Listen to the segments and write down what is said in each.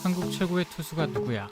한국 최고의 투수가 누구야?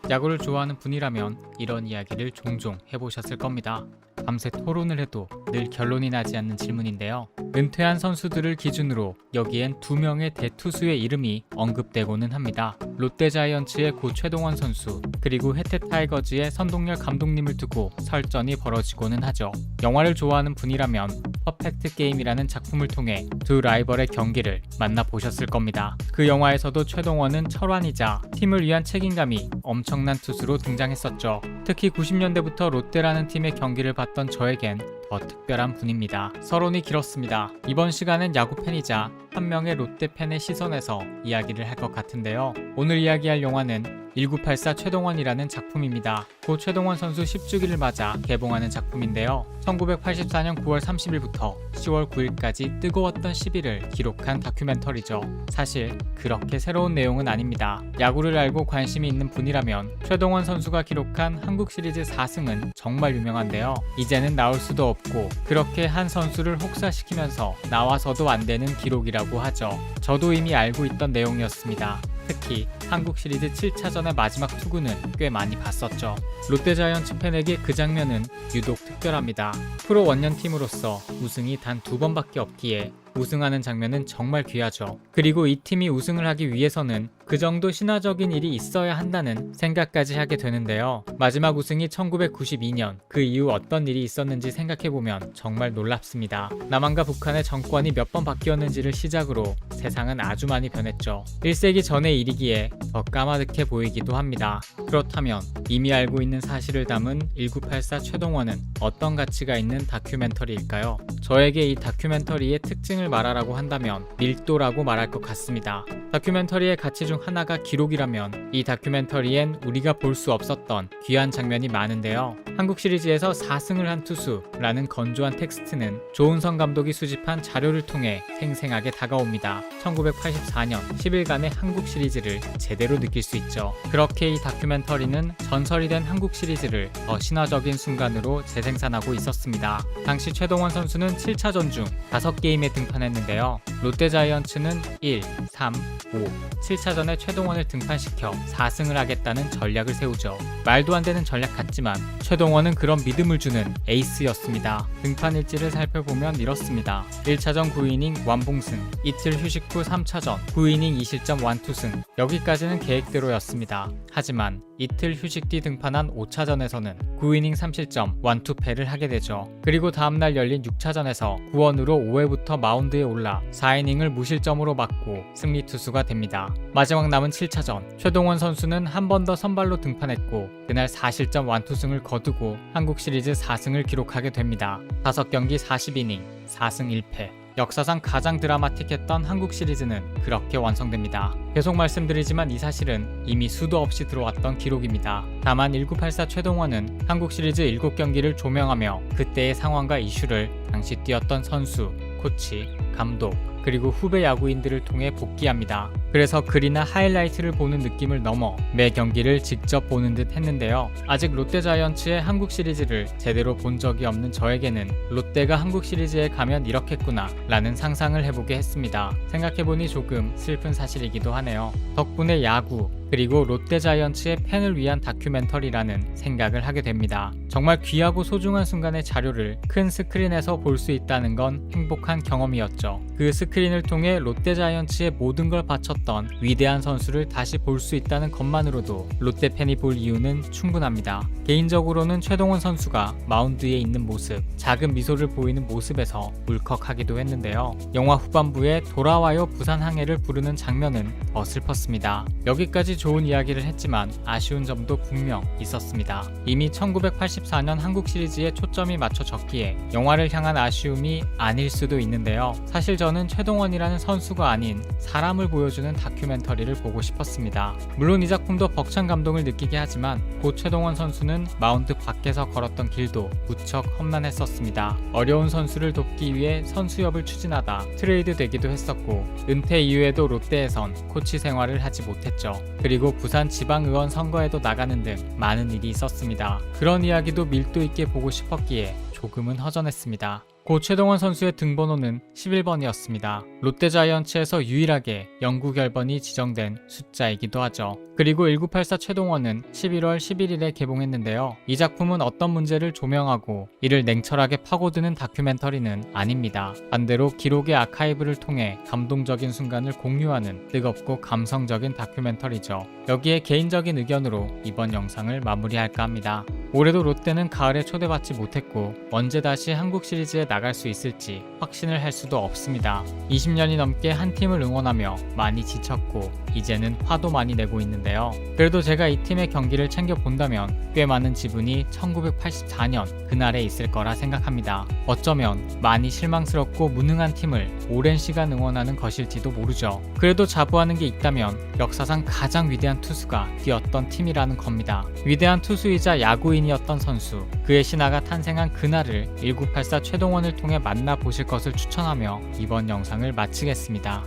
야구를 좋아하는 분이라면 이런 이야기를 종종 해보셨을 겁니다. 밤새 토론을 해도 늘 결론이 나지 않는 질문인데요. 은퇴한 선수들을 기준으로 여기엔 2명의 대투수의 이름이 언급되고는 합니다. 롯데자이언츠의 고 최동원 선수, 그리고 해태 타이거즈의 선동열 감독님을 두고 설전이 벌어지고는 하죠. 영화를 좋아하는 분이라면 퍼펙트 게임이라는 작품을 통해 두 라이벌의 경기를 만나보셨을 겁니다. 그 영화에서도 최동원은 철완이자 팀을 위한 책임감이 엄청난 투수로 등장했었죠. 특히 90년대부터 롯데라는 팀의 경기를 봤던 저에겐 더 특별한 분입니다. 서론이 길었습니다. 이번 시간은 야구팬이자 한 명의 롯데팬의 시선에서 이야기를 할 것 같은데요. 오늘 이야기할 영화는 1984 최동원이라는 작품입니다. 고 최동원 선수 10주기를 맞아 개봉하는 작품인데요. 1984년 9월 30일부터 10월 9일까지 뜨거웠던 시비를 기록한 다큐멘터리죠. 사실 그렇게 새로운 내용은 아닙니다. 야구를 알고 관심이 있는 분이라면 최동원 선수가 기록한 한국 시리즈 4승은 정말 유명한데요. 이제는 나올 수도 없고 그렇게 한 선수를 혹사시키면서 나와서도 안 되는 기록이라고 하죠. 저도 이미 알고 있던 내용이었습니다. 특히 한국 시리즈 7차전의 마지막 투구는 꽤 많이 봤었죠. 롯데자이언츠 팬에게 그 장면은 유독 특별합니다. 프로 원년팀으로서 우승이 단 2번밖에 없기에 우승하는 장면은 정말 귀하죠. 그리고 이 팀이 우승을 하기 위해서는 그 정도 신화적인 일이 있어야 한다는 생각까지 하게 되는데요. 마지막 우승이 1992년, 그 이후 어떤 일이 있었는지 생각해보면 정말 놀랍습니다. 남한과 북한의 정권이 몇 번 바뀌었는지를 시작으로 세상은 아주 많이 변했죠. 1세기 전의 일이기에 더 까마득해 보이기도 합니다. 그렇다면 이미 알고 있는 사실을 담은 1984 최동원은 어떤 가치가 있는 다큐멘터리일까요? 저에게 이 다큐멘터리의 특징을 말하라고 한다면 밀도라고 말할 것 같습니다. 다큐멘터리의 가치 중 하나가 기록이라면 이 다큐멘터리엔 우리가 볼 수 없었던 귀한 장면이 많은데요. 한국 시리즈에서 4승을 한 투수라는 건조한 텍스트는 조은성 감독이 수집한 자료를 통해 생생하게 다가옵니다. 1984년 10일간의 한국 시리즈를 제대로 느낄 수 있죠. 그렇게 이 다큐멘터리는 전설이 된 한국 시리즈를 더 신화적인 순간으로 재생산하고 있었습니다. 당시 최동원 선수는 7차전 중 5게임에 등판했는데요. 롯데자이언츠는 1, 3, 5, 7차전에 최동원을 등판시켜 4승을 하겠다는 전략을 세우죠. 말도 안 되는 전략 같지만 최동원은 그런 믿음을 주는 에이스였습니다. 등판 일지를 살펴보면 이렇습니다. 1차전 9이닝 완봉승, 이틀 휴식 후 3차전 9이닝 2실점 완투승. 여기까지는 계획대로였습니다. 하지만 이틀 휴식 뒤 등판한 5차전에서는 9이닝 3실점 완투패를 하게 되죠. 그리고 다음날 열린 6차전에서 구원으로 5회부터 마운드에 올라 4이닝을 무실점으로 막고 승리 투수가 됩니다. 마지막 남은 7차전, 최동원 선수는 한 번 더 선발로 등판했고 그날 4실점 완투승을 거두고 한국 시리즈 4승을 기록하게 됩니다. 5경기 40이닝 4승 1패. 역사상 가장 드라마틱했던 한국 시리즈는 그렇게 완성됩니다. 계속 말씀드리지만 이 사실은 이미 수도 없이 들어왔던 기록입니다. 다만 1984 최동원은 한국 시리즈 7경기를 조명하며 그때의 상황과 이슈를 당시 뛰었던 선수, 코치, 감독, 그리고 후배 야구인들을 통해 복기합니다. 그래서 글이나 하이라이트를 보는 느낌을 넘어 매 경기를 직접 보는 듯 했는데요. 아직 롯데자이언츠의 한국 시리즈를 제대로 본 적이 없는 저에게는 롯데가 한국 시리즈에 가면 이렇겠구나 라는 상상을 해보게 했습니다. 생각해보니 조금 슬픈 사실이기도 하네요. 덕분에 야구, 그리고 롯데자이언츠의 팬을 위한 다큐멘터리라는 생각을 하게 됩니다. 정말 귀하고 소중한 순간의 자료를 큰 스크린에서 볼 수 있다는 건 행복한 경험이었죠. 그 스크린을 통해 롯데자이언츠의 모든 걸 바쳤던 위대한 선수를 다시 볼 수 있다는 것만으로도 롯데팬이 볼 이유는 충분합니다. 개인적으로는 최동원 선수가 마운드에 있는 모습, 작은 미소를 보이는 모습에서 울컥하기도 했는데요. 영화 후반부에 돌아와요 부산항해를 부르는 장면은 더 슬펐습니다. 여기까지 좋은 이야기를 했지만 아쉬운 점도 분명 있었습니다. 이미 1984년 한국 시리즈에 초점이 맞춰졌기에 영화를 향한 아쉬움이 아닐 수도 있는데요. 사실 저는 최동원이라는 선수가 아닌 사람을 보여주는 다큐멘터리를 보고 싶었습니다. 물론 이 작품도 벅찬 감동을 느끼게 하지만 고 최동원 선수는 마운드 밖에서 걸었던 길도 무척 험난했었습니다. 어려운 선수를 돕기 위해 선수협을 추진하다 트레이드 되기도 했었고 은퇴 이후에도 롯데에선 코치 생활을 하지 못했죠. 그리고 부산 지방의원 선거에도 나가는 등 많은 일이 있었습니다. 그런 이야기도 밀도 있게 보고 싶었기에 조금은 허전했습니다. 고 최동원 선수의 등번호는 11번이었습니다. 롯데자이언츠에서 유일하게 영구 결번이 지정된 숫자이기도 하죠. 그리고 1984 최동원은 11월 11일에 개봉했는데요. 이 작품은 어떤 문제를 조명하고 이를 냉철하게 파고드는 다큐멘터리는 아닙니다. 반대로 기록의 아카이브를 통해 감동적인 순간을 공유하는 뜨겁고 감성적인 다큐멘터리죠. 여기에 개인적인 의견으로 이번 영상을 마무리할까 합니다. 올해도 롯데는 가을에 초대받지 못했고 언제 다시 한국 시리즈에 나갈 수 있을지 확신을 할 수도 없습니다. 20년이 넘게 한 팀을 응원하며 많이 지쳤고 이제는 화도 많이 내고 있는데요. 그래도 제가 이 팀의 경기를 챙겨본다면 꽤 많은 지분이 1984년 그날에 있을 거라 생각합니다. 어쩌면 많이 실망스럽고 무능한 팀을 오랜 시간 응원하는 것일지도 모르죠. 그래도 자부하는 게 있다면 역사상 가장 위대한 투수가 뛰었던 팀이라는 겁니다. 위대한 투수이자 야구인이었던 선수, 그의 신화가 탄생한 그날을 1984 최동원을 통해 만나보실 것을 추천하며 이번 영상을 마치겠습니다.